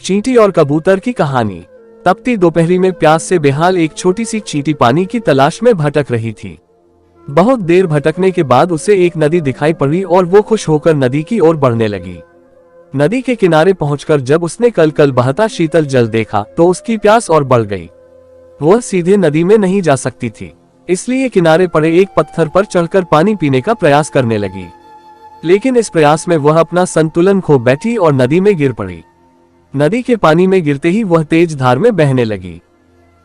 चींटी और कबूतर की कहानी। तपती दोपहरी में प्यास से बेहाल एक छोटी सी चींटी पानी की तलाश में भटक रही थी। बहुत देर भटकने के बाद उसे एक नदी दिखाई पड़ी और वो खुश होकर नदी की ओर बढ़ने लगी। नदी के किनारे पहुंचकर जब उसने कल कल बहता शीतल जल देखा तो उसकी प्यास और बढ़ गई। वह सीधे नदी में नहीं जा सकती थी, इसलिए किनारे पड़े एक पत्थर पर चढ़कर पानी पीने का प्रयास करने लगी। लेकिन इस प्रयास में वह अपना संतुलन खो बैठी और नदी में गिर पड़ी। नदी के पानी में गिरते ही वह तेज धार में बहने लगी।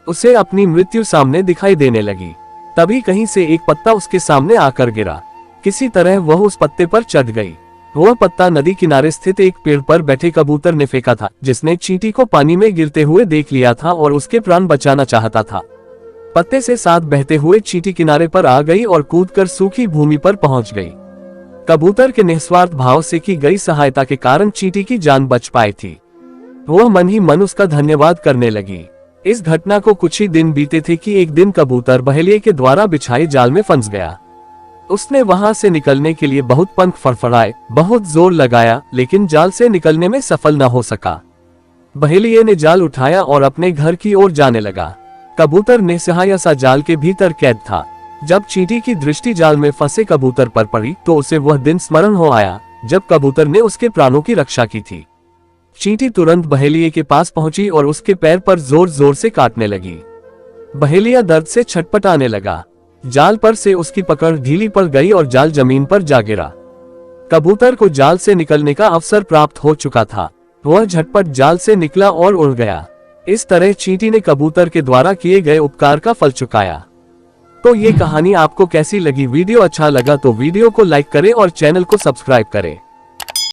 उसे अपनी मृत्यु सामने दिखाई देने लगी। तभी कहीं से एक पत्ता उसके सामने आकर गिरा। किसी तरह वह उस पत्ते पर चढ़ गई। वह पत्ता नदी किनारे स्थित एक पेड़ पर बैठे कबूतर ने फेंका था, जिसने चींटी को पानी में गिरते हुए देख लिया था और उसके प्राण बचाना चाहता था। पत्ते से साथ बहते हुए चींटी किनारे पर आ गई और कूदकर सूखी भूमि पर पहुंच गई। कबूतर के निस्वार्थ भाव से की गई सहायता के कारण चींटी की जान बच पाई थी। वह मन ही मन उसका धन्यवाद करने लगी। इस घटना को कुछ ही दिन बीते थे कि एक दिन कबूतर बहेलिये के द्वारा बिछाए जाल में फंस गया। उसने वहां से निकलने के लिए बहुत पंख फड़फड़ाए, बहुत जोर लगाया, लेकिन जाल से निकलने में सफल न हो सका। बहेलिये ने जाल उठाया और अपने घर की ओर जाने लगा। कबूतर निस्सहाय सा जाल के भीतर कैद था। जब चींटी की दृष्टि जाल में फंसे कबूतर पर पड़ी तो उसे वह दिन स्मरण हो आया जब कबूतर ने उसके प्राणों की रक्षा की थी। चींटी तुरंत बहेलिये के पास पहुंची और उसके पैर पर जोर जोर से काटने लगी। बहेलिया दर्द से छटपटाने लगा। जाल पर से उसकी पकड़ ढीली पड़ गई और जाल जमीन पर जा गिरा। कबूतर को जाल से निकलने का अवसर प्राप्त हो चुका था। वह झटपट जाल से निकला और उड़ गया। इस तरह चींटी ने कबूतर के द्वारा किए गए उपकार का फल चुकाया। तो ये कहानी आपको कैसी लगी? वीडियो अच्छा लगा तो वीडियो को लाइक करें और चैनल को सब्सक्राइब करें।